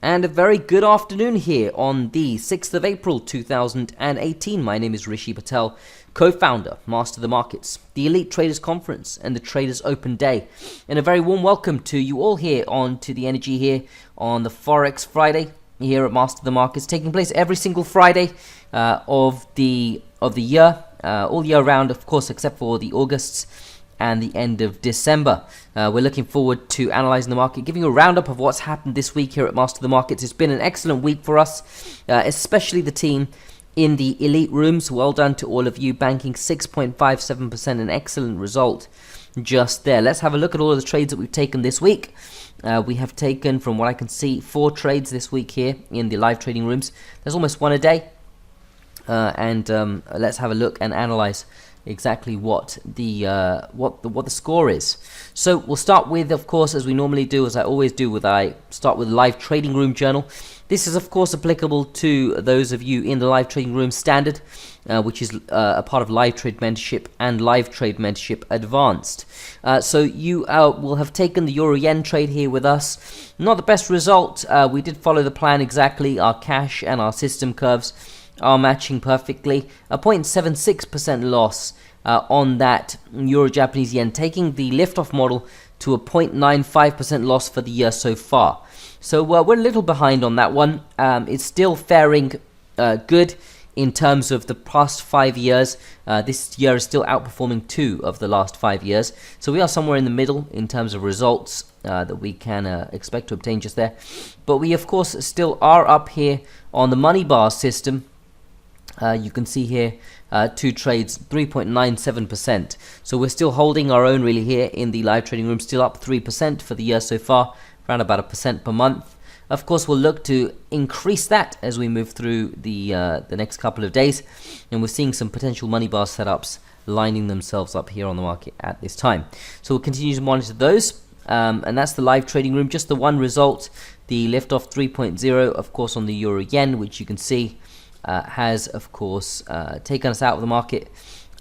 And a very good afternoon here on the 6th of April 2018. My name is Rishi Patel, co-founder, Master of the Markets, the Elite Traders Conference and the Traders Open Day. And a very warm welcome to you all here on To The Energy here on the Forex Friday here at Master of the Markets, taking place every single Friday of the year, all year round, of course, except for the Augusts and the end of December. We're looking forward to analysing the market, giving you a roundup of what's happened this week here at Master of the Markets. It's been an excellent week for us, especially the team in the elite rooms. Well done to all of you, banking 6.57%, an excellent result just there. Let's have a look at all of the trades that we've taken this week. We have taken, from what I can see, 4 trades this week here in the live trading rooms. There's almost one a day. Let's have a look and analyse exactly what the score is. So we'll start with, of course, as we normally do, as I always do, I start with live trading room journal. This is, of course, applicable to those of you in the live trading room standard, which is a part of live trade mentorship and live trade mentorship advanced. So you will have taken the euro yen trade here with us. Not the best result. We did follow the plan exactly. Our cash and our system curves are matching perfectly. A 0.76% loss on that euro Japanese yen, taking the liftoff model to a 0.95% loss for the year so far. So we're a little behind on that one. It's still faring good in terms of the past 5 years. This year is still outperforming 2 of the last 5 years. So we are somewhere in the middle in terms of results that we can expect to obtain just there. But we, of course, still are up here on the money bar system. You can see here 2 trades, 3.97%. So we're still holding our own really here in the live trading room, still up 3% for the year so far, around about 1% per month. Of course, we'll look to increase that as we move through the next couple of days, and we're seeing some potential money bar setups lining themselves up here on the market at this time. So we'll continue to monitor those, and that's the live trading room. Just the one result, the liftoff 3.0, of course, on the euro yen, which you can see has, of course, taken us out of the market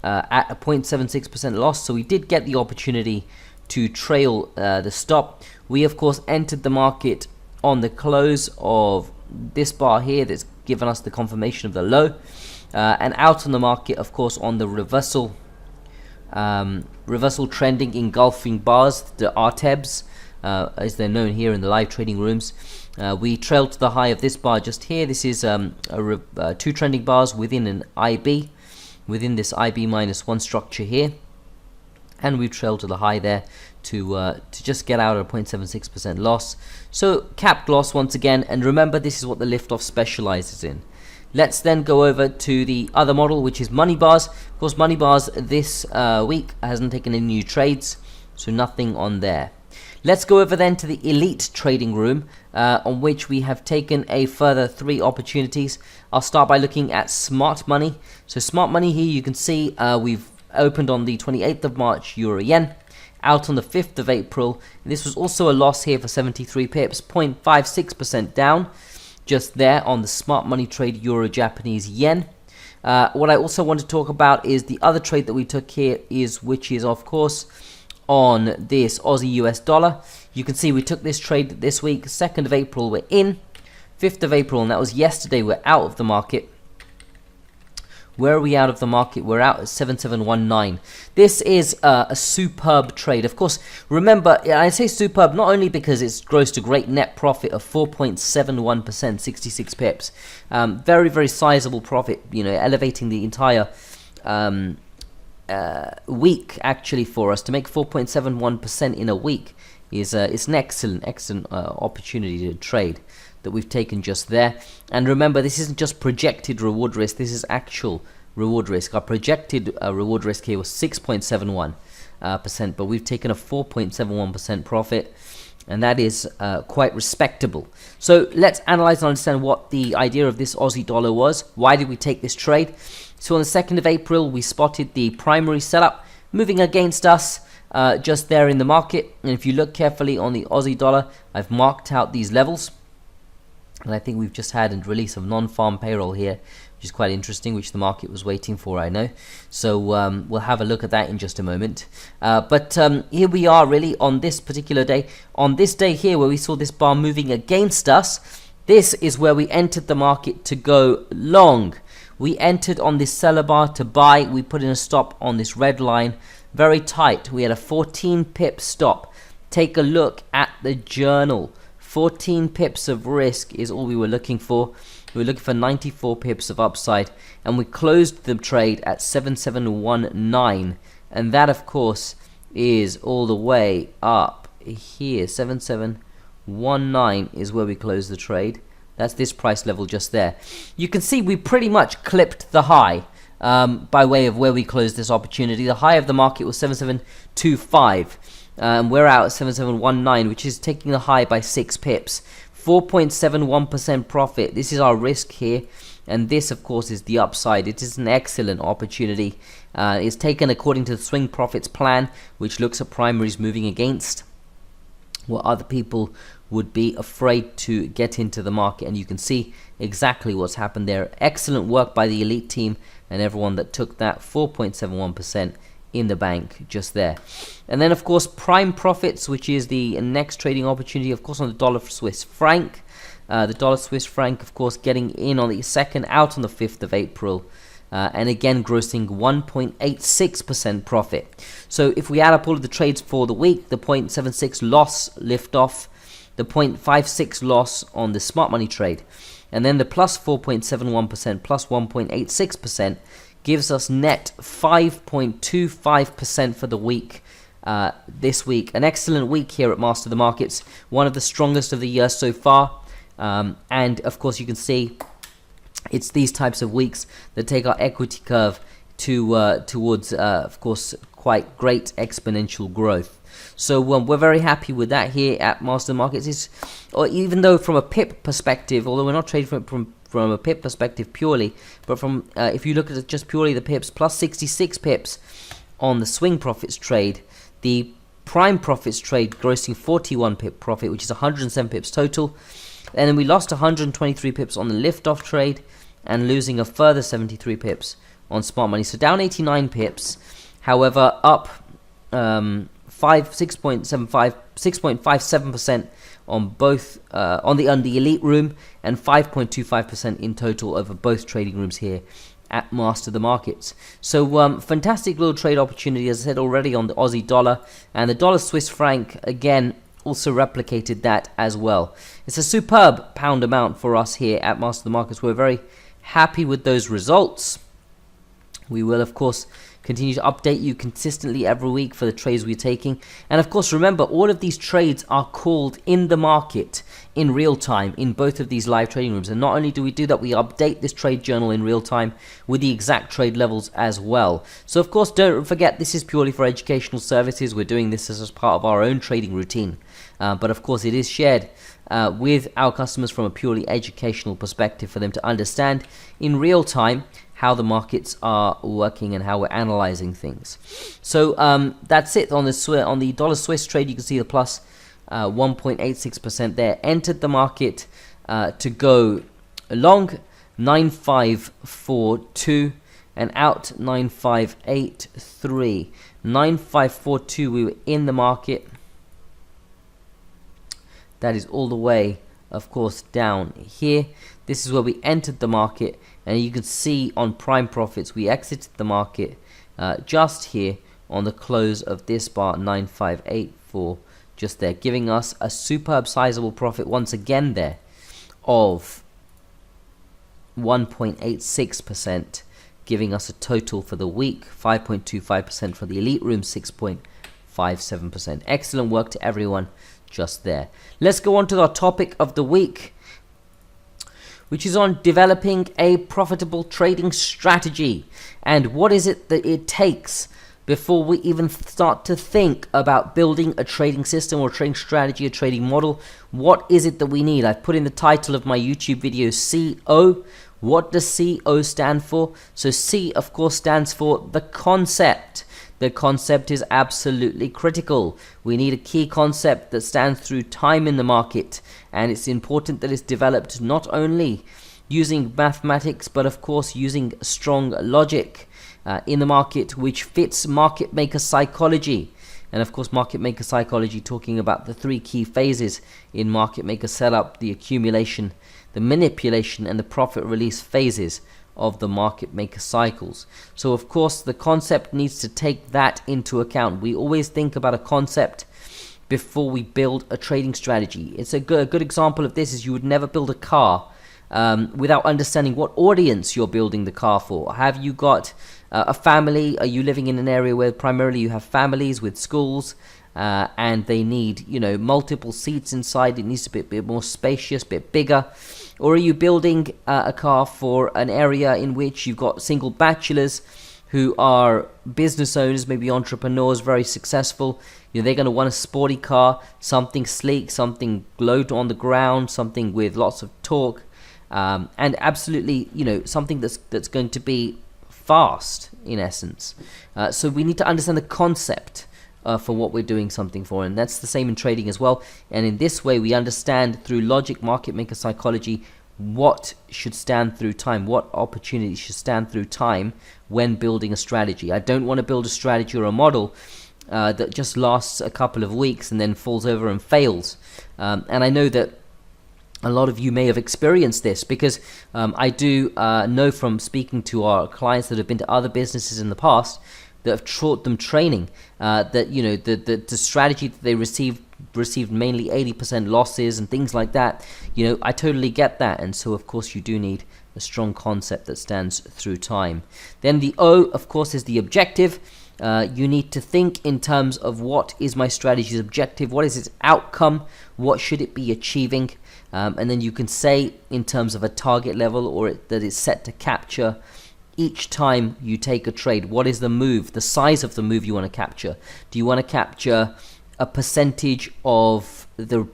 at a 0.76% loss. So we did get the opportunity to trail the stop. We, of course, entered the market on the close of this bar here that's given us the confirmation of the low, and out on the market, of course, on the reversal trending engulfing bars, the RTEBs, as they're known here in the live trading rooms. We trailed to the high of this bar just here. This is 2 trending bars within an IB, within this IB -1 structure here, and we've trailed to the high there to just get out at a 0.76% loss. So capped loss once again, and remember, this is what the liftoff specializes in. Let's then go over to the other model, which is money bars. Of course, money bars this week hasn't taken any new trades, so nothing on there. Let's go over then to the elite trading room, on which we have taken a further 3 opportunities. I'll start by looking at smart money. So smart money here, you can see we've opened on the 28th of March euro yen, out on the 5th of April. This was also a loss here for 73 pips, 0.56% down just there on the smart money trade euro Japanese yen. What I also want to talk about is the other trade that we took here, which is, of course, on this Aussie US dollar. You can see we took this trade this week. 2nd of April we're in, 5th of April, and that was yesterday, we're out of the market. Where are we out of the market? We're out at 7719. This is a superb trade. Of course, remember, I say superb not only because it's grossed a great net profit of 4.71%, 66 pips. Very, very sizable profit, elevating the entire week actually for us. To make 4.71% in a week is it's an excellent opportunity to trade that we've taken just there. And remember, this isn't just projected reward risk, this is actual reward risk. Our projected reward risk here was 6.71%, but we've taken a 4.71% profit, and that is quite respectable. So let's analyze and understand what the idea of this Aussie dollar was. Why did we take this trade? So on the 2nd of April, we spotted the primary setup moving against us just there in the market. And if you look carefully on the Aussie dollar, I've marked out these levels. And I think we've just had a release of non-farm payroll here, which is quite interesting, which the market was waiting for, I know. So we'll have a look at that in just a moment. But here we are really on this particular day. On this day here where we saw this bar moving against us, This is where we entered the market to go long. We entered on this seller bar to buy. We put in a stop on this red line, very tight. We had a 14 pip stop. Take a look at the journal. 14 pips of risk is all we were looking for. We were looking for 94 pips of upside, and we closed the trade at 7719, and that of course is all the way up here. 7719 is where we closed the trade. That's this price level just there. You can see we pretty much clipped the high by way of where we closed this opportunity. The high of the market was 7725. We're out at 7719, which is taking the high by 6 pips. 4.71% profit. This is our risk here, and this of course is the upside. It is an excellent opportunity. It's taken according to the swing profits plan, which looks at primaries moving against what other people would be afraid to get into the market, and you can see exactly what's happened there. Excellent work by the elite team and everyone that took that. 4.71% in the bank just there. And then of course prime profits, which is the next trading opportunity, of course, on the dollar Swiss franc. The dollar Swiss franc, of course, getting in on the 2nd, out on the 5th of April, and again grossing 1.86% profit. So if we add up all of the trades for the week, the 0.76 loss lift off, the 0.56 loss on the smart money trade, and then the plus 4.71% plus 1.86% gives us net 5.25% for the week. This week, an excellent week here at Master the Markets, one of the strongest of the year so far. And of course you can see it's these types of weeks that take our equity curve to towards of course quite great exponential growth. So we're very happy with that here at Master the Markets. Or even though from a pip perspective, although we're not trading from a pip perspective purely, but from if you look at it just purely the pips, plus 66 pips on the swing profits trade, the prime profits trade grossing 41 pip profit, which is 107 pips total, and then we lost 123 pips on the lift off trade and losing a further 73 pips on smart money, so down 89 pips. However, up 6.57% on both on the elite room, and 5.25% in total over both trading rooms here at Master the Markets. So fantastic little trade opportunity, as I said already, on the Aussie dollar, and the dollar Swiss franc again also replicated that as well. It's a superb pound amount for us here at Master the Markets. We're very happy with those results. We will of course continue to update you consistently every week for the trades we're taking. And of course, remember, all of these trades are called in the market in real time in both of these live trading rooms. And not only do we do that, we update this trade journal in real time with the exact trade levels as well. So of course, don't forget, this is purely for educational services. We're doing this as part of our own trading routine. But of course, it is shared with our customers from a purely educational perspective for them to understand in real time how the markets are working and how we're analyzing things. So that's it on the dollar Swiss trade. You can see the plus 1.86% there. Entered the market to go long 9542 and out 9583. 9542, we were in the market. That is all the way, of course, down here. This is where we entered the market, and you can see on prime profits we exited the market just here on the close of this bar, 9584, just there, giving us a superb sizable profit once again there of 1.86%, giving us a total for the week 5.25% for the elite room, 6.57%. Excellent work to everyone just there. Let's go on to our topic of the week, which is on developing a profitable trading strategy. And what is it that it takes before we even start to think about building a trading system or trading strategy, a trading model? What is it that we need? I've put in the title of my YouTube video, CO. What does CO stand for? So C, of course, stands for the concept. The concept is absolutely critical. We need a key concept that stands through time in the market, and it's important that it's developed not only using mathematics, but of course using strong logic in the market, which fits market maker psychology. And of course, market maker psychology, talking about the 3 key phases in market maker setup: the accumulation, the manipulation, and the profit release phases of the market maker cycles. So of course, the concept needs to take that into account. We always think about a concept before we build a trading strategy. It's a good example of this is you would never build a car without understanding what audience you're building the car for. Have you got a family? Are you living in an area where primarily you have families with schools and they need, multiple seats inside? It needs to be a bit more spacious, a bit bigger. Or are you building a car for an area in which you've got single bachelors who are business owners, maybe entrepreneurs, very successful? They're going to want a sporty car, something sleek, something low on the ground, something with lots of torque, and absolutely, something that's going to be fast in essence. So we need to understand the concept for what we're doing something for, and that's the same in trading as well. And in this way, we understand through logic, market maker psychology, what should stand through time, what opportunities should stand through time when building a strategy. I don't want to build a strategy or a model that just lasts a couple of weeks and then falls over and fails. And I know that a lot of you may have experienced this, because I do know from speaking to our clients that have been to other businesses in the past that have taught them training that the strategy that they received mainly 80% losses and things like that. I totally get that, and so of course you do need a strong concept that stands through time. Then the O, of course, is the objective. You need to think in terms of what is my strategy's objective, what is its outcome, what should it be achieving, and then you can say in terms of a target level or that it's set to capture each time you take a trade. What is the move, the size of the move you want to capture? Do you want to capture a percentage of the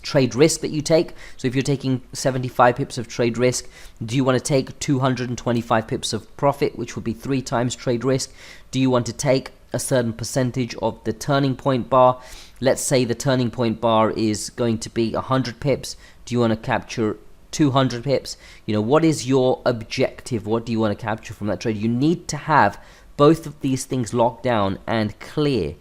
trade risk that you take? So if you're taking 75 pips of trade risk, do you want to take 225 pips of profit, which would be 3 times trade risk? Do you want to take a certain percentage of the turning point bar? Let's say the turning point bar is going to be 100 pips. Do you want to capture 200 pips? What is your objective? What do you want to capture from that trade? You need to have both of these things locked down and clear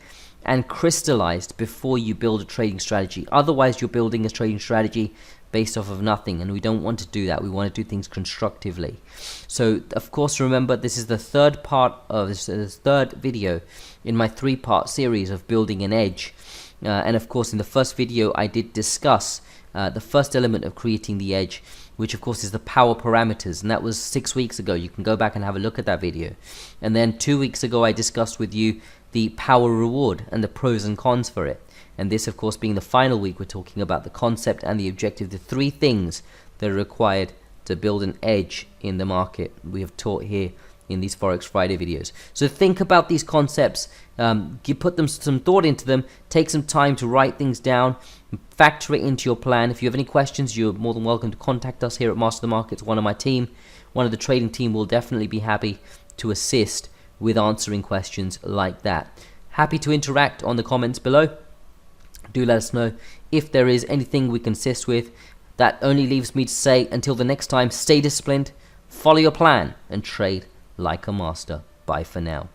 and crystallized before you build a trading strategy. Otherwise, you're building a trading strategy based off of nothing, and we don't want to do that. We want to do things constructively. So, of course, remember, this is the third part of this third video in my 3-part series of building an edge. And of course, in the first video, I did discuss the first element of creating the edge, which of course is the power parameters, and that was 6 weeks ago. You can go back and have a look at that video. And then 2 weeks ago, I discussed with you the power reward and the pros and cons for it. And this, of course, being the final week, we're talking about the concept and the objective, the 3 things that are required to build an edge in the market we have taught here in these Forex Friday videos. So think about these concepts, put them some thought into them, take some time to write things down, factor it into your plan. If you have any questions, you're more than welcome to contact us here at Master the Markets. One of my team, one of the trading team will definitely be happy to assist with answering questions like that. Happy to interact on the comments below. Do let us know if there is anything we can assist with. That only leaves me to say, until the next time, stay disciplined, follow your plan, and trade like a master. Bye for now.